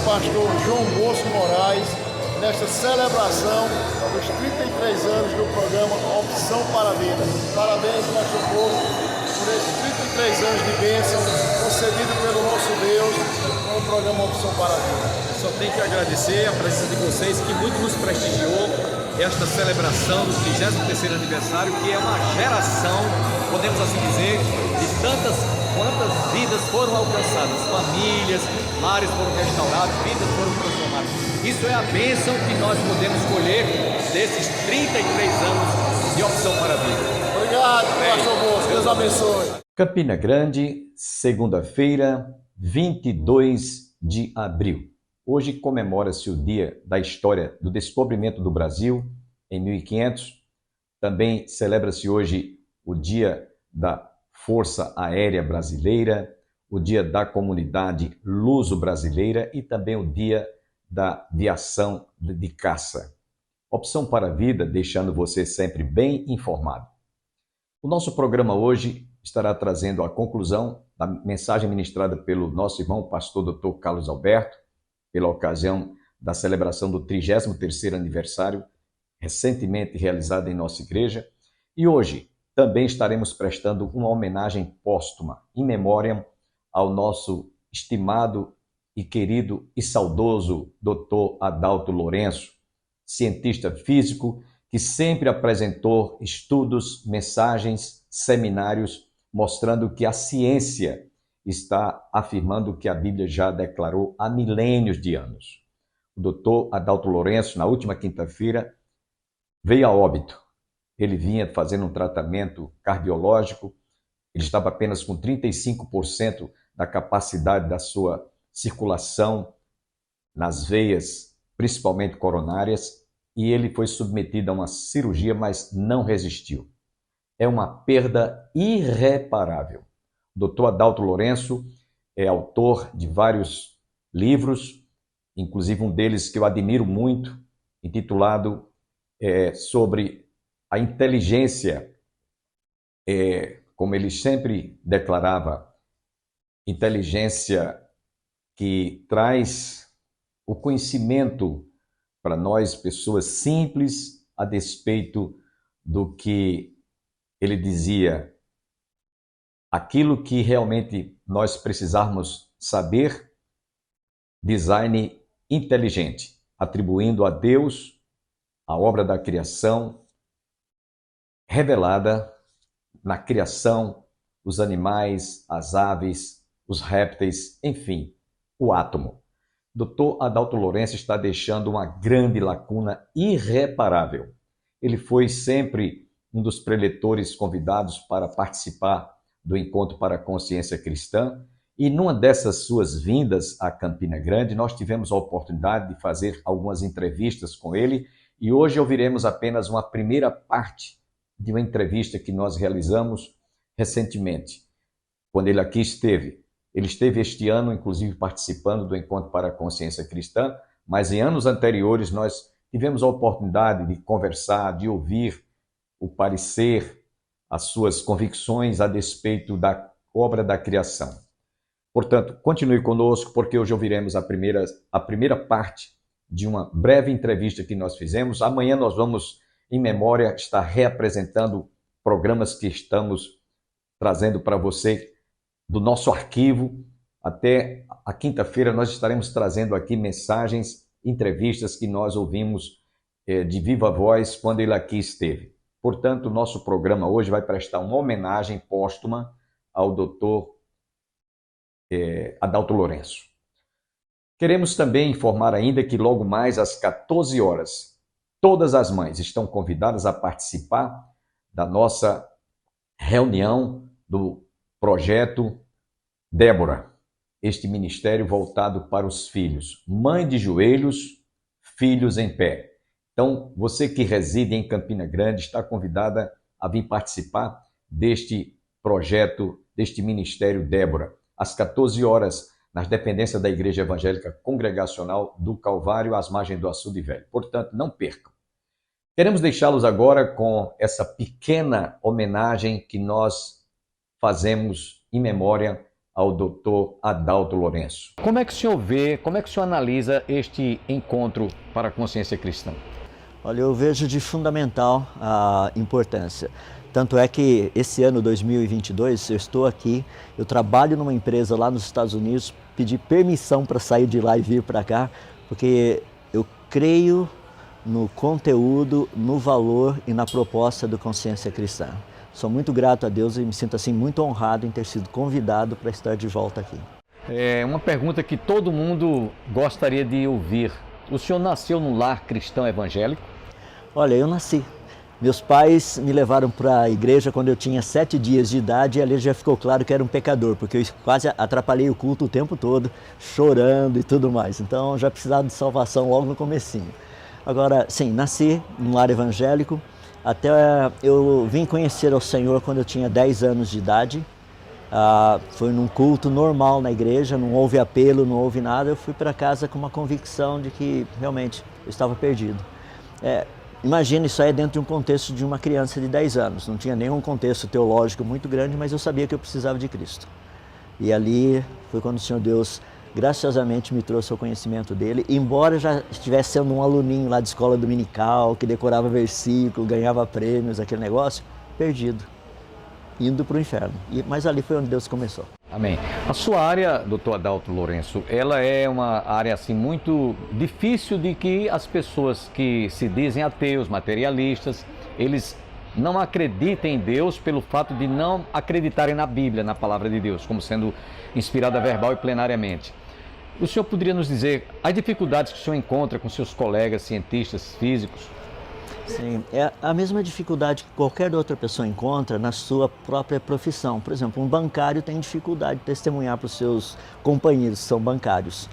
pastor João Bosco Moraes, nesta celebração dos 33 anos do programa Opção para a Vida. Parabéns, pastor Bosco, por esses 33 anos de bênção concedido pelo nosso Deus com o programa Opção para a Vida. Só tenho que agradecer a presença de vocês, que muito nos prestigiou esta celebração do 33º aniversário, que é uma geração, podemos assim dizer, de quantas vidas foram alcançadas, famílias, lares foram restaurados, vidas foram transformadas. Isso é a bênção que nós podemos colher desses 33 anos de Opção para a Vida. Obrigado, pastor Bosco. Deus abençoe. Campina Grande, segunda-feira, 22 de abril. Hoje comemora-se o dia da história do descobrimento do Brasil, em 1500. Também celebra-se hoje o dia da Força Aérea Brasileira, o dia da Comunidade Luso-Brasileira e também o dia da Aviação de Caça. Opção para a Vida, deixando você sempre bem informado. O nosso programa hoje estará trazendo a conclusão da mensagem ministrada pelo nosso irmão pastor Dr. Carlos Alberto, pela ocasião da celebração do 33º aniversário, recentemente realizado em nossa igreja. E hoje também estaremos prestando uma homenagem póstuma, em memória ao nosso estimado e querido e saudoso Dr. Adalto Lourenço, cientista físico que sempre apresentou estudos, mensagens, seminários, mostrando que a ciência está afirmando o que a Bíblia já declarou há milênios de anos. O doutor Adalto Lourenço, na última quinta-feira, veio a óbito. Ele vinha fazendo um tratamento cardiológico, ele estava apenas com 35% da capacidade da sua circulação nas veias, principalmente coronárias, e ele foi submetido a uma cirurgia, mas não resistiu. É uma perda irreparável. O Dr. Adalto Lourenço é autor de vários livros, inclusive um deles que eu admiro muito, intitulado sobre a inteligência, como ele sempre declarava, inteligência que traz o conhecimento para nós, pessoas simples, a despeito do que ele dizia, aquilo que realmente nós precisarmos saber, design inteligente, atribuindo a Deus a obra da criação, revelada na criação, os animais, as aves, os répteis, enfim, o átomo. Dr. Adalto Lourenço está deixando uma grande lacuna irreparável. Ele foi sempre um dos preletores convidados para participar do Encontro para a Consciência Cristã, e numa dessas suas vindas a Campina Grande, nós tivemos a oportunidade de fazer algumas entrevistas com ele, e hoje ouviremos apenas uma primeira parte de uma entrevista que nós realizamos recentemente, quando ele aqui esteve. Ele esteve este ano, inclusive, participando do Encontro para a Consciência Cristã, mas em anos anteriores nós tivemos a oportunidade de conversar, de ouvir o parecer, as suas convicções a despeito da obra da criação. Portanto, continue conosco, porque hoje ouviremos a primeira parte de uma breve entrevista que nós fizemos. Amanhã nós vamos, em memória, estar reapresentando programas que estamos trazendo para você do nosso arquivo. Até a quinta-feira nós estaremos trazendo aqui mensagens, entrevistas que nós ouvimos de viva voz quando ele aqui esteve. Portanto, o nosso programa hoje vai prestar uma homenagem póstuma ao Dr. Adalto Lourenço. Queremos também informar ainda que logo mais às 14 horas, todas as mães estão convidadas a participar da nossa reunião do projeto Débora, este ministério voltado para os filhos. Mãe de joelhos, filhos em pé. Então, você que reside em Campina Grande está convidada a vir participar deste projeto, deste Ministério Débora, às 14 horas, nas dependências da Igreja Evangélica Congregacional do Calvário, às margens do Açude Velho. Portanto, não percam. Queremos deixá-los agora com essa pequena homenagem que nós fazemos em memória ao Dr. Adalto Lourenço. Como é que o senhor vê, como é que o senhor analisa este encontro para a consciência cristã? Olha, eu vejo de fundamental a importância. Tanto é que esse ano 2022 eu estou aqui, eu trabalho numa empresa lá nos Estados Unidos, pedi permissão para sair de lá e vir para cá, porque eu creio no conteúdo, no valor e na proposta do Consciência Cristã. Sou muito grato a Deus e me sinto assim muito honrado em ter sido convidado para estar de volta aqui. É uma pergunta que todo mundo gostaria de ouvir. O senhor nasceu num lar cristão evangélico? Olha, eu nasci. Meus pais me levaram para a igreja quando eu tinha 7 dias de idade e ali já ficou claro que era um pecador, porque eu quase atrapalhei o culto o tempo todo, chorando e tudo mais. Então já precisava de salvação logo no comecinho. Agora, sim, nasci num lar evangélico, até eu vim conhecer ao Senhor quando eu tinha 10 anos de idade. Foi num culto normal na igreja, não houve apelo, não houve nada. Eu fui para casa com uma convicção de que realmente eu estava perdido. Imagina, isso aí dentro de um contexto de uma criança de 10 anos. Não tinha nenhum contexto teológico muito grande, mas eu sabia que eu precisava de Cristo. E ali foi quando o Senhor Deus graciosamente me trouxe ao conhecimento dele, embora eu já estivesse sendo um aluninho lá de escola dominical, que decorava versículo, ganhava prêmios, aquele negócio, perdido, indo para o inferno. Mas ali foi onde Deus começou. Amém. A sua área, doutor Adalto Lourenço, ela é uma área assim muito difícil de que as pessoas que se dizem ateus, materialistas, eles não acreditem em Deus pelo fato de não acreditarem na Bíblia, na palavra de Deus, como sendo inspirada verbal e plenariamente. O senhor poderia nos dizer as dificuldades que o senhor encontra com seus colegas cientistas físicos? Sim, é a mesma dificuldade que qualquer outra pessoa encontra na sua própria profissão. Por exemplo, um bancário tem dificuldade de testemunhar para os seus companheiros que são bancários.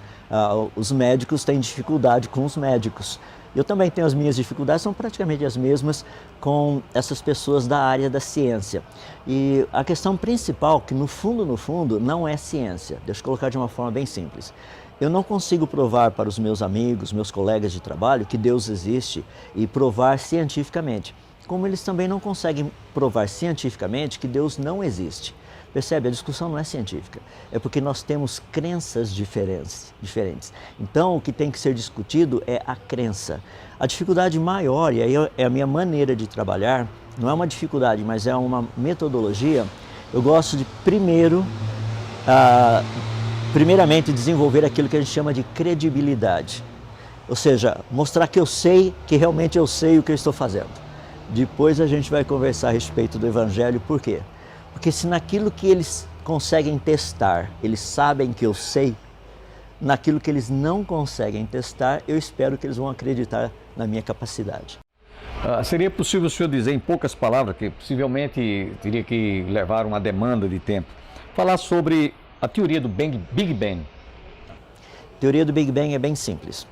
Os médicos têm dificuldade com os médicos. Eu também tenho as minhas dificuldades, são praticamente as mesmas com essas pessoas da área da ciência. E a questão principal, que no fundo, não é ciência. Deixa eu colocar de uma forma bem simples. Eu não consigo provar para os meus amigos, meus colegas de trabalho que Deus existe e provar cientificamente. Como eles também não conseguem provar cientificamente que Deus não existe. Percebe? A discussão não é científica, é porque nós temos crenças diferentes. Então, o que tem que ser discutido é a crença. A dificuldade maior, e aí é a minha maneira de trabalhar, não é uma dificuldade, mas é uma metodologia. Eu gosto de primeiramente desenvolver aquilo que a gente chama de credibilidade. Ou seja, mostrar que eu sei, que realmente eu sei o que eu estou fazendo. Depois a gente vai conversar a respeito do Evangelho, por quê? Porque se naquilo que eles conseguem testar, eles sabem que eu sei, naquilo que eles não conseguem testar, eu espero que eles vão acreditar na minha capacidade. Seria possível o senhor dizer em poucas palavras, que possivelmente teria que levar uma demanda de tempo, falar sobre a teoria do Big Bang? A teoria do Big Bang é bem simples.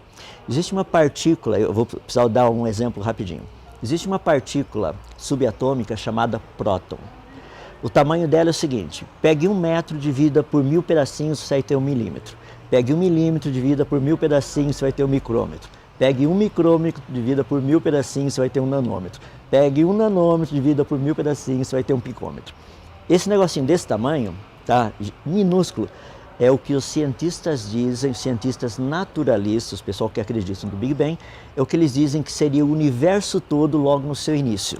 Existe uma partícula, eu vou precisar dar um exemplo rapidinho. Existe uma partícula subatômica chamada próton. O tamanho dela é o seguinte: pegue 1 metro de vida por 1000 pedacinhos, você vai ter 1 milímetro. Pegue 1 milímetro de vida por 1000 pedacinhos, você vai ter 1 micrômetro. Pegue 1 micrômetro de vida por 1000 pedacinhos, você vai ter 1 nanômetro. Pegue 1 nanômetro de vida por 1000 pedacinhos, você vai ter 1 picômetro. Esse negocinho desse tamanho, tá, minúsculo, é o que os cientistas dizem, os cientistas naturalistas, o pessoal que acredita no Big Bang, é o que eles dizem que seria o universo todo logo no seu início.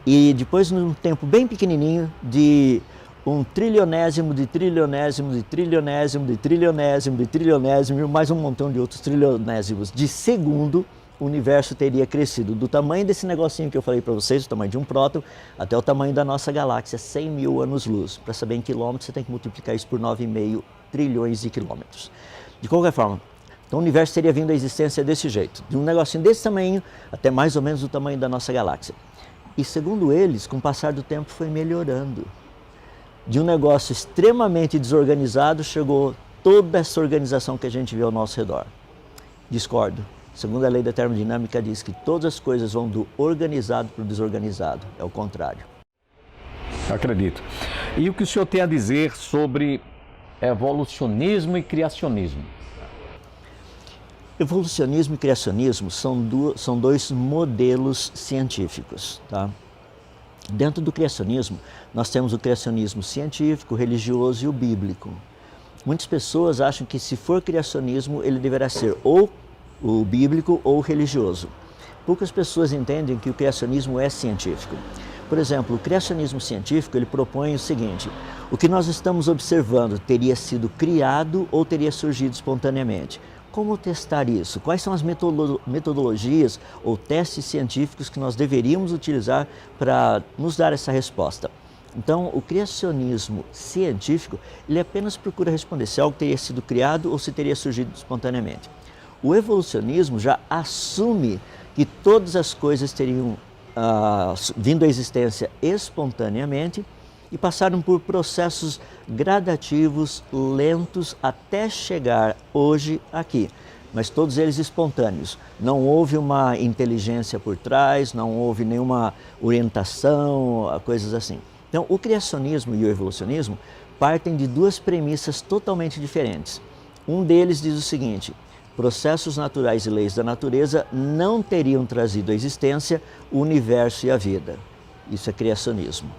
E depois, num tempo bem pequenininho, de 1 trilionésimo, de trilionésimo, de trilionésimo, de trilionésimo, de trilionésimo, e mais um montão de outros trilionésimos de segundo, o universo teria crescido do tamanho desse negocinho que eu falei para vocês, o tamanho de um próton, até o tamanho da nossa galáxia, 100 mil anos-luz. Para saber em quilômetros, você tem que multiplicar isso por 9,5 trilhões de quilômetros. De qualquer forma, então o universo teria vindo à existência desse jeito, de um negocinho desse tamanho até mais ou menos o tamanho da nossa galáxia. E segundo eles, com o passar do tempo foi melhorando. De um negócio extremamente desorganizado, chegou toda essa organização que a gente vê ao nosso redor. Discordo. Segundo a lei da termodinâmica, diz que todas as coisas vão do organizado para o desorganizado. É o contrário. Acredito. E o que o senhor tem a dizer sobre evolucionismo e criacionismo? Evolucionismo e criacionismo são dois modelos científicos, tá? Dentro do criacionismo, nós temos o criacionismo científico, religioso e o bíblico. Muitas pessoas acham que se for criacionismo, ele deverá ser ou o bíblico ou o religioso. Poucas pessoas entendem que o criacionismo é científico. Por exemplo, o criacionismo científico, ele propõe o seguinte: o que nós estamos observando teria sido criado ou teria surgido espontaneamente? Como testar isso? Quais são as metodologias ou testes científicos que nós deveríamos utilizar para nos dar essa resposta? Então, o criacionismo científico, ele apenas procura responder se algo teria sido criado ou se teria surgido espontaneamente. O evolucionismo já assume que todas as coisas teriam vindo à existência espontaneamente e passaram por processos gradativos, lentos, até chegar hoje aqui. Mas todos eles espontâneos. Não houve uma inteligência por trás, não houve nenhuma orientação, coisas assim. Então, o criacionismo e o evolucionismo partem de duas premissas totalmente diferentes. Um deles diz o seguinte: processos naturais e leis da natureza não teriam trazido à existência o universo e a vida. Isso é criacionismo.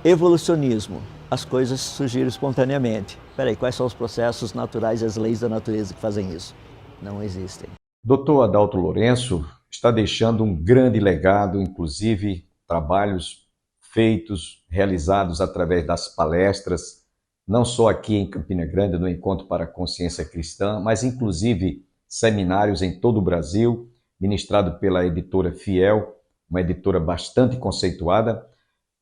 Evolucionismo: as coisas surgiram espontaneamente. Espera aí, quais são os processos naturais e as leis da natureza que fazem isso? Não existem. Dr. Adalto Lourenço está deixando um grande legado, inclusive trabalhos feitos, realizados através das palestras, não só aqui em Campina Grande, no Encontro para a Consciência Cristã, mas inclusive seminários em todo o Brasil, ministrado pela editora Fiel, uma editora bastante conceituada,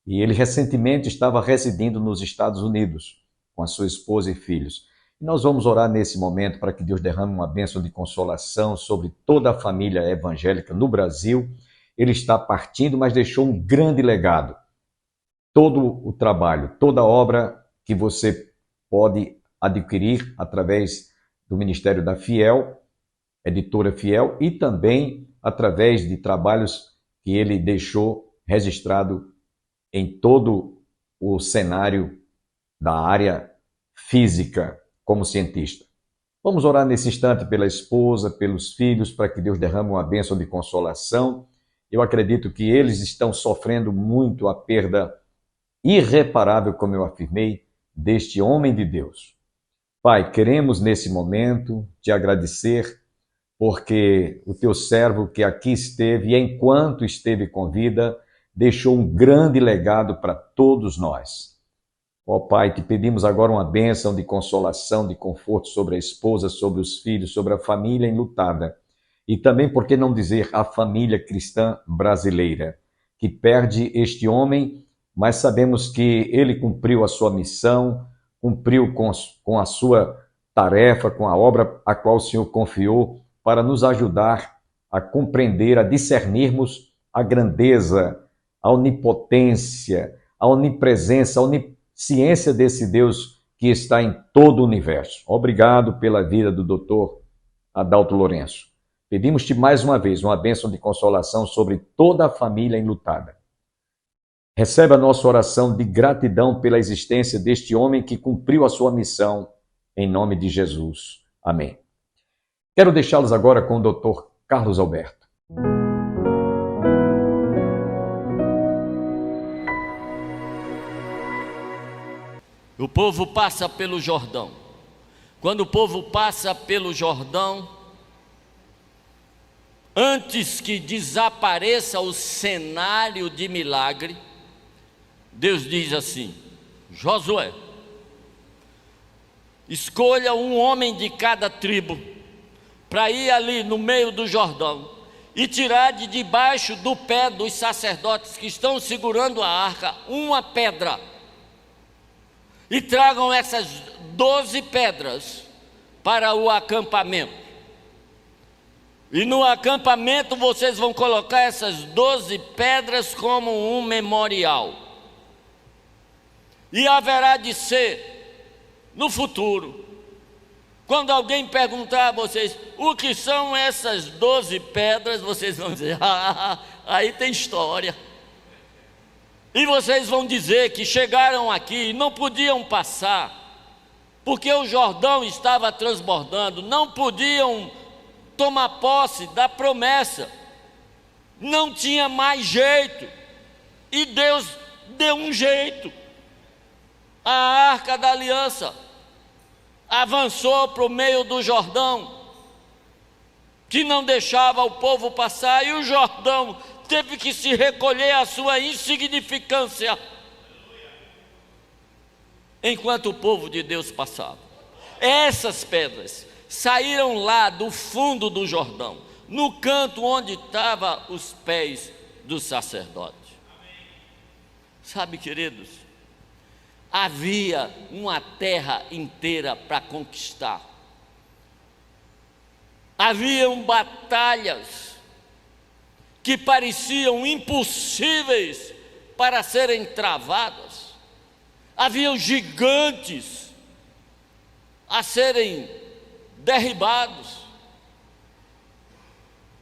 e ele recentemente estava residindo nos Estados Unidos, com a sua esposa e filhos. E nós vamos orar nesse momento para que Deus derrame uma bênção de consolação sobre toda a família evangélica no Brasil. Ele está partindo, mas deixou um grande legado. Todo o trabalho, toda a obra que você pode adquirir através do Ministério da Fiel, editora Fiel, e também através de trabalhos que ele deixou registrado em todo o cenário da área física como cientista. Vamos orar nesse instante pela esposa, pelos filhos, para que Deus derrame uma bênção de consolação. Eu acredito que eles estão sofrendo muito a perda irreparável, como eu afirmei, deste homem de Deus. Pai, queremos nesse momento te agradecer porque o teu servo que aqui esteve e enquanto esteve com vida, deixou um grande legado para todos nós. Ó Pai, te pedimos agora uma bênção de consolação, de conforto sobre a esposa, sobre os filhos, sobre a família enlutada. E também, por que não dizer, a família cristã brasileira, que perde este homem, mas sabemos que ele cumpriu a sua missão, cumpriu com a sua tarefa, com a obra a qual o Senhor confiou, para nos ajudar a compreender, a discernirmos a grandeza, a onipotência, a onipresença, a onisciência desse Deus que está em todo o universo. Obrigado pela vida do Dr. Adalto Lourenço. Pedimos-te mais uma vez uma bênção de consolação sobre toda a família enlutada. Recebe a nossa oração de gratidão pela existência deste homem que cumpriu a sua missão, em nome de Jesus. Amém. Quero deixá-los agora com o Dr. Carlos Alberto. O povo passa pelo Jordão. Quando o povo passa pelo Jordão, antes que desapareça o cenário de milagre, Deus diz assim: Josué, escolha um homem de cada tribo para ir ali no meio do Jordão e tirar de debaixo do pé dos sacerdotes que estão segurando a arca uma pedra. E tragam essas 12 pedras para o acampamento. E no acampamento vocês vão colocar essas 12 pedras como um memorial. E haverá de ser, no futuro, quando alguém perguntar a vocês o que são essas 12 pedras, vocês vão dizer: aí tem história. E vocês vão dizer que chegaram aqui e não podiam passar, porque o Jordão estava transbordando, não podiam tomar posse da promessa, não tinha mais jeito. E Deus deu um jeito. A Arca da Aliança avançou para o meio do Jordão, que não deixava o povo passar, e o Jordão teve que se recolher à sua insignificância, enquanto o povo de Deus passava. Essas pedras saíram lá do fundo do Jordão, no canto onde estavam os pés dos sacerdotes. Sabe, queridos, havia uma terra inteira para conquistar. Haviam batalhas que pareciam impossíveis para serem travadas. Haviam gigantes a serem derribados.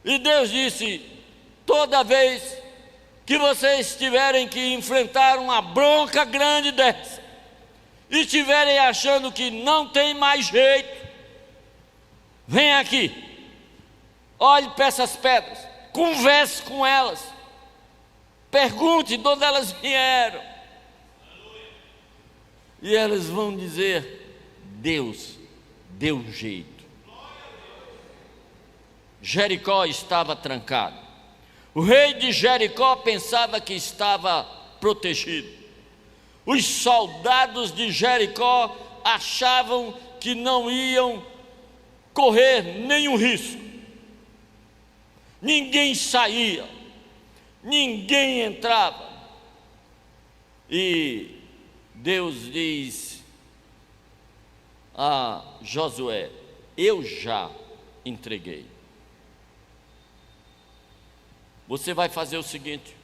E Deus disse: toda vez que vocês tiverem que enfrentar uma bronca grande dessa, e estiverem achando que não tem mais jeito, vem aqui, olhe para essas pedras, converse com elas, pergunte de onde elas vieram, e elas vão dizer: Deus deu um jeito. Jericó estava trancado. O rei de Jericó pensava que estava protegido. Os soldados de Jericó achavam que não iam correr nenhum risco. Ninguém saía, ninguém entrava. E Deus diz a Josué: eu já entreguei. Você vai fazer o seguinte: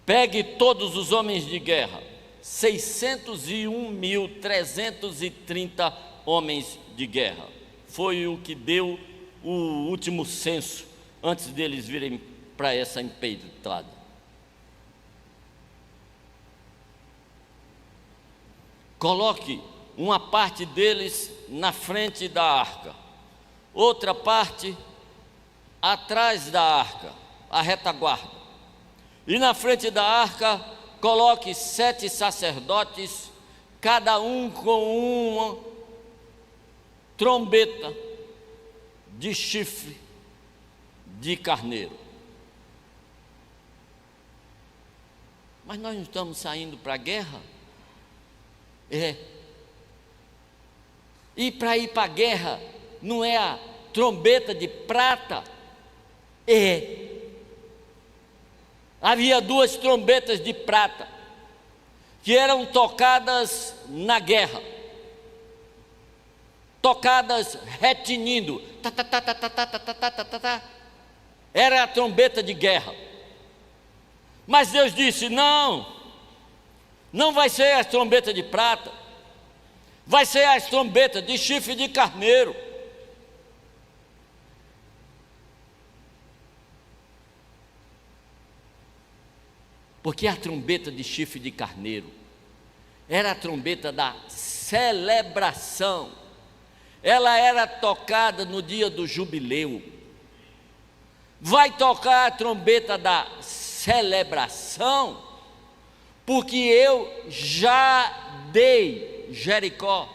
pegue todos os homens de guerra, 601.330 homens de guerra. Foi o que deu o último censo, antes deles virem para essa empreitada. Coloque uma parte deles na frente da arca, outra parte atrás da arca, a retaguarda. E na frente da arca, coloque 7 sacerdotes, cada um com uma trombeta de chifre de carneiro. Mas nós não estamos saindo para a guerra? E para ir para a guerra, não é a trombeta de prata? Havia 2 trombetas de prata que eram tocadas na guerra, tocadas retinindo, era a trombeta de guerra. Mas Deus disse: não vai ser as trombetas de prata, vai ser as trombetas de chifre de carneiro. Porque a trombeta de chifre de carneiro era a trombeta da celebração. Ela era tocada no dia do jubileu. Vai tocar a trombeta da celebração, porque eu já dei Jericó.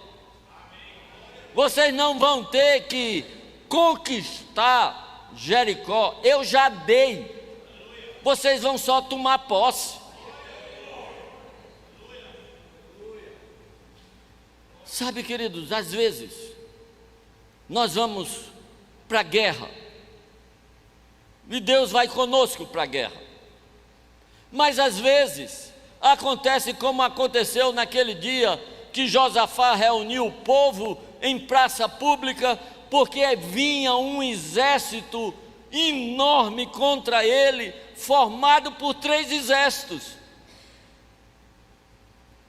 Vocês não vão ter que conquistar Jericó, eu já dei. Vocês vão só tomar posse. Sabe, queridos, às vezes nós vamos para a guerra e Deus vai conosco para a guerra. Mas às vezes acontece como aconteceu naquele dia que Josafá reuniu o povo em praça pública, porque vinha um exército enorme contra ele, formado por 3 exércitos: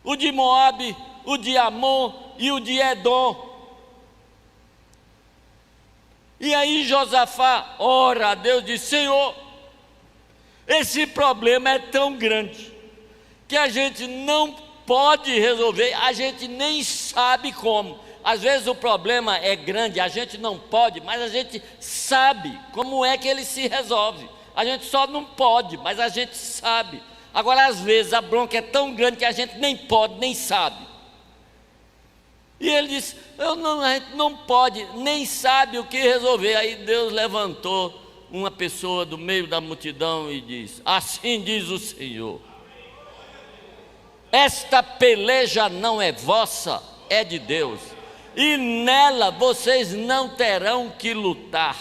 o de Moabe, o de Amon e o de Edom. E aí Josafá ora a Deus, diz: Senhor, esse problema é tão grande que a gente não pode resolver, a gente nem sabe como. Às vezes o problema é grande, a gente não pode, mas a gente sabe como é que ele se resolve. A gente só não pode, mas a gente sabe. Agora, às vezes, a bronca é tão grande que a gente nem pode, nem sabe. E ele disse, a gente não pode, nem sabe o que resolver. Aí Deus levantou uma pessoa do meio da multidão e disse, assim diz o Senhor, esta peleja não é vossa, é de Deus, e nela vocês não terão que lutar.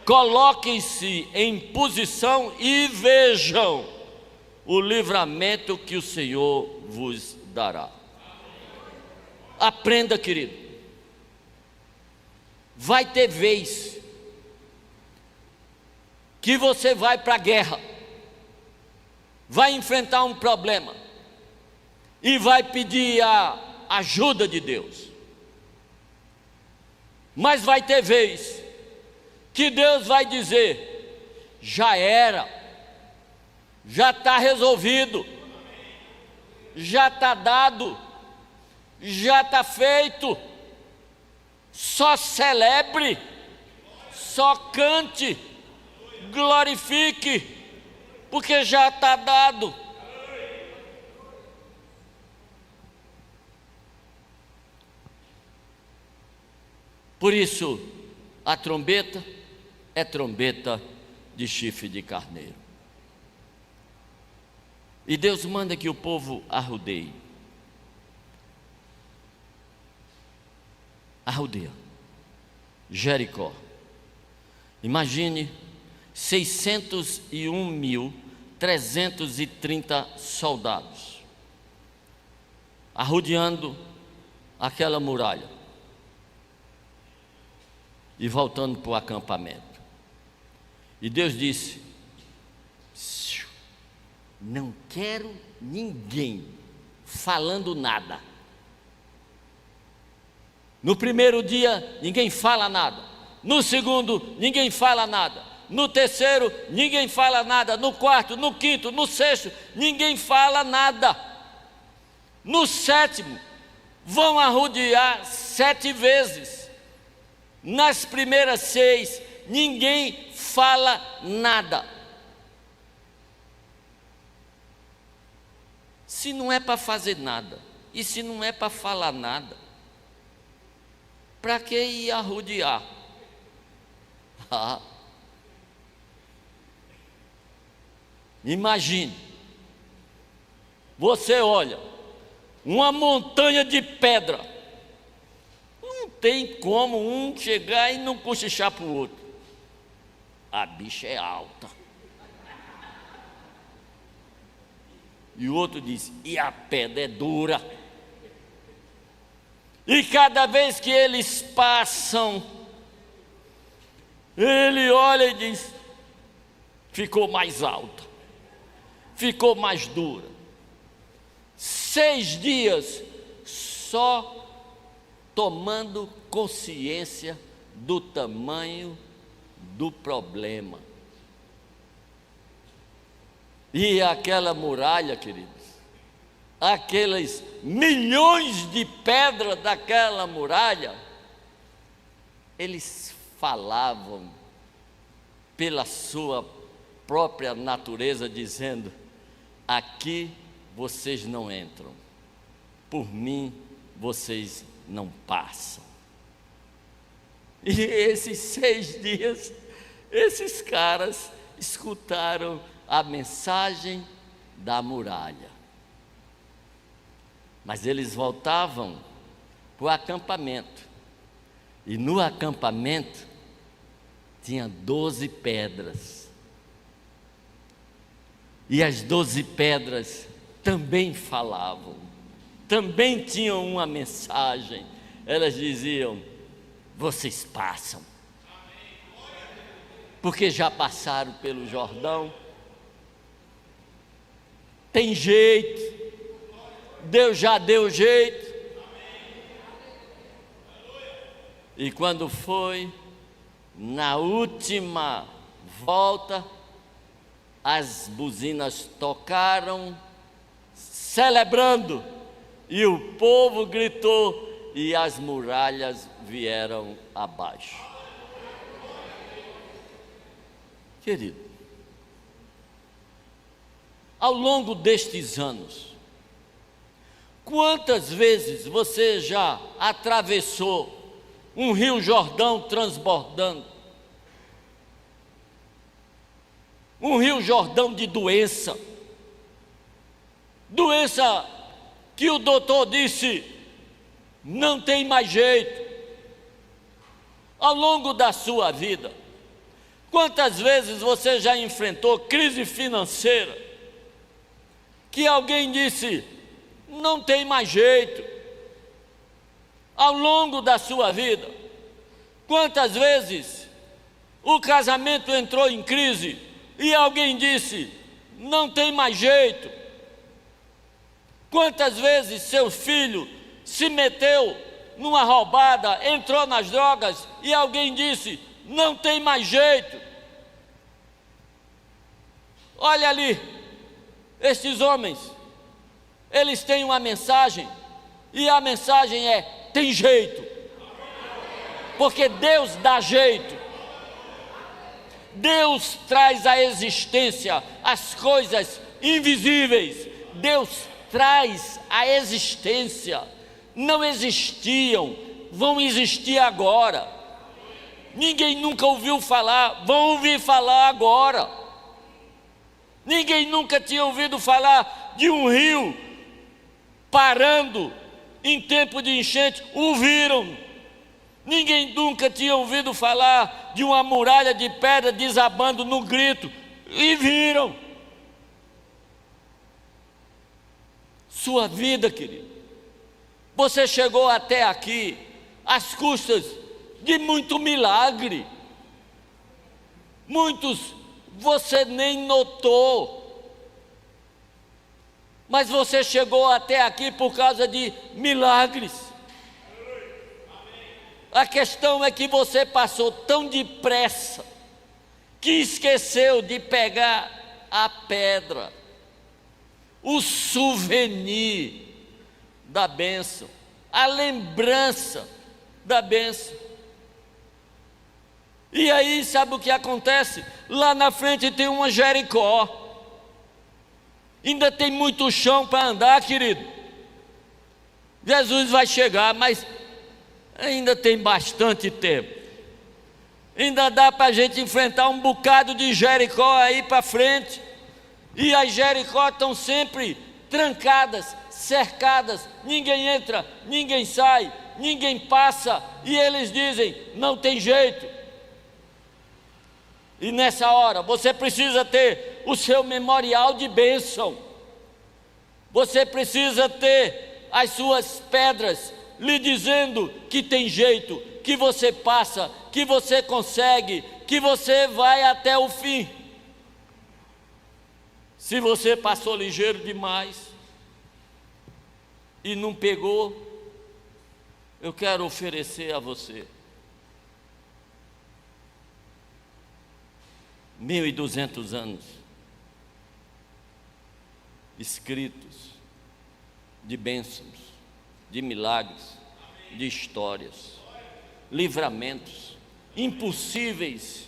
Coloquem-se em posição e vejam o livramento que o Senhor vos dará. Aprenda, querido, vai ter vez que você vai para a guerra, vai enfrentar um problema e vai pedir a ajuda de Deus. Mas vai ter vez que Deus vai dizer, já era, já está resolvido, já está dado, já está feito, só celebre, só cante, glorifique, porque já está dado. Por isso, a trombeta é trombeta de chifre de carneiro. E Deus manda que o povo arrodeie. Arrodeia Jericó. Imagine 601.330 soldados arrodeando aquela muralha e voltando para o acampamento. E Deus disse, não quero ninguém falando nada. No primeiro dia, ninguém fala nada. No segundo, ninguém fala nada. No terceiro, ninguém fala nada. No quarto, no quinto, no sexto, ninguém fala nada. No sétimo, vão arrodear 7 vezes. Nas primeiras 6, ninguém fala nada. Se não é para fazer nada, e se não é para falar nada, para que ir arrodear? Imagine, você olha, uma montanha de pedra, não tem como um chegar e não cochichar para o outro. A bicha é alta. E o outro diz, e a pedra é dura. E cada vez que eles passam, ele olha e diz, ficou mais alta, ficou mais dura. 6 dias só tomando consciência do tamanho do problema. E aquela muralha, queridos, aqueles milhões de pedras daquela muralha, eles falavam pela sua própria natureza, dizendo, aqui vocês não entram, por mim vocês não passam. E esses 6 dias, esses caras escutaram a mensagem da muralha. Mas eles voltavam para o acampamento. E no acampamento tinha 12 pedras. E as 12 pedras também falavam, também tinham uma mensagem. Elas diziam, vocês passam, porque já passaram pelo Jordão. Tem jeito, Deus já deu jeito. E quando foi na última volta, as buzinas tocaram, celebrando, e o povo gritou, e as muralhas vieram abaixo. Querido, ao longo destes anos, quantas vezes você já atravessou um rio Jordão transbordando? Um rio Jordão de doença. Doença que o doutor disse, não tem mais jeito. Ao longo da sua vida, quantas vezes você já enfrentou crise financeira, que alguém disse, não tem mais jeito? Ao longo da sua vida, quantas vezes o casamento entrou em crise e alguém disse, não tem mais jeito? Quantas vezes seu filho se meteu numa roubada, entrou nas drogas e alguém disse, não tem mais jeito? Olha ali, estes homens, eles têm uma mensagem, e a mensagem é, tem jeito, porque Deus dá jeito. Deus traz à existência as coisas invisíveis. Deus traz à existência. Não existiam, vão existir agora. Ninguém nunca ouviu falar, vão ouvir falar agora. Ninguém nunca tinha ouvido falar de um rio parando em tempo de enchente, ouviram. Ninguém nunca tinha ouvido falar de uma muralha de pedra desabando no grito, e viram. Sua vida, querido, você chegou até aqui às custas de muito milagre. Muitos você nem notou, mas você chegou até aqui por causa de milagres. A questão é que você passou tão depressa que esqueceu de pegar a pedra, o souvenir da bênção, a lembrança da bênção. E aí, sabe o que acontece? Lá na frente tem uma Jericó. Ainda tem muito chão para andar, querido. Jesus vai chegar, mas ainda tem bastante tempo. Ainda dá para a gente enfrentar um bocado de Jericó aí para frente. E as Jericó estão sempre trancadas, cercadas. Ninguém entra, ninguém sai, ninguém passa. E eles dizem, não tem jeito. E nessa hora, você precisa ter o seu memorial de bênção. Você precisa ter as suas pedras lhe dizendo que tem jeito, que você passa, que você consegue, que você vai até o fim. Se você passou ligeiro demais e não pegou, eu quero oferecer a você 1.200 anos escritos de bênçãos, de milagres, de histórias, livramentos impossíveis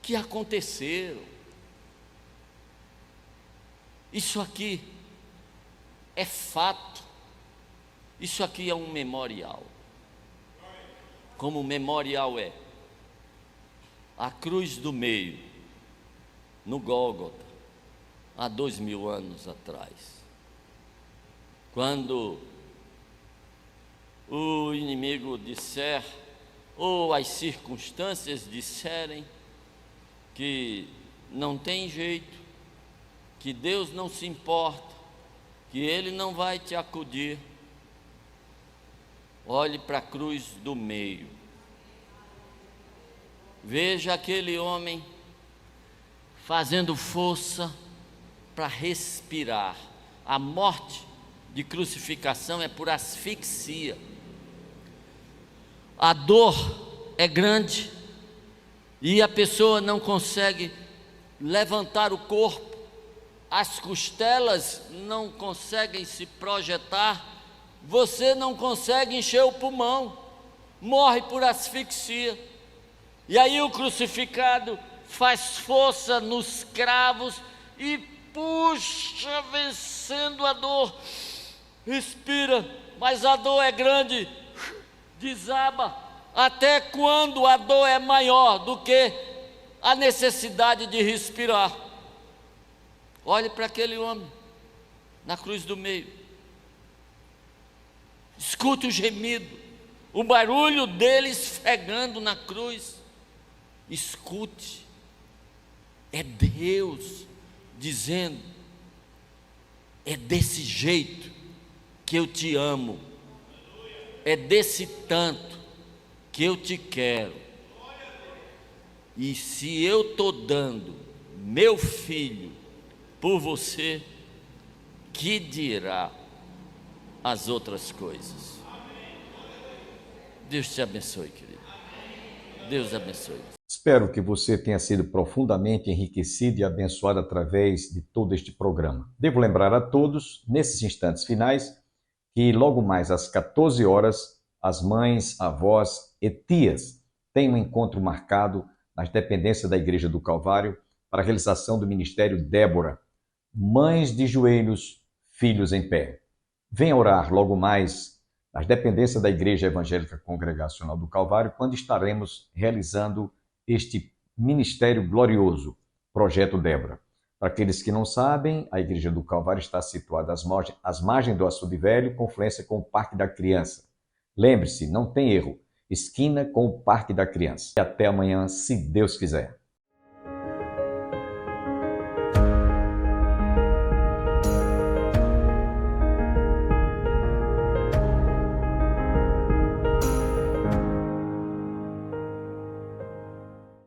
que aconteceram. Isso aqui é fato, isso aqui é um memorial. Como o memorial é a cruz do meio, no Gólgota, há 2000 anos atrás, quando o inimigo disser, ou as circunstâncias disserem que não tem jeito, que Deus não se importa, que Ele não vai te acudir, olhe para a cruz do meio. Veja aquele homem fazendo força para respirar. A morte de crucificação é por asfixia. A dor é grande e a pessoa não consegue levantar o corpo, as costelas não conseguem se projetar, você não consegue encher o pulmão, morre por asfixia. E aí o crucificado faz força nos cravos e puxa, vencendo a dor, respira, mas a dor é grande, desaba. Até quando a dor é maior do que a necessidade de respirar? Olhe para aquele homem na cruz do meio. Escute o gemido, o barulho dele esfregando na cruz. Escute. É Deus dizendo: é desse jeito que eu te amo. É desse tanto que eu te quero. E se eu estou dando meu filho por você, que dirá as outras coisas? Deus te abençoe, querido. Deus abençoe. Espero que você tenha sido profundamente enriquecido e abençoado através de todo este programa. Devo lembrar a todos, nesses instantes finais, que logo mais às 14 horas, as mães, avós e tias têm um encontro marcado nas dependências da Igreja do Calvário para a realização do Ministério Débora. Mães de joelhos, filhos em pé. Venha orar logo mais nas dependências da Igreja Evangélica Congregacional do Calvário, quando estaremos realizando este ministério glorioso, Projeto Débora. Para aqueles que não sabem, a Igreja do Calvário está situada às margens do Açude Velho, confluência com o Parque da Criança. Lembre-se, não tem erro, esquina com o Parque da Criança. E até amanhã, se Deus quiser.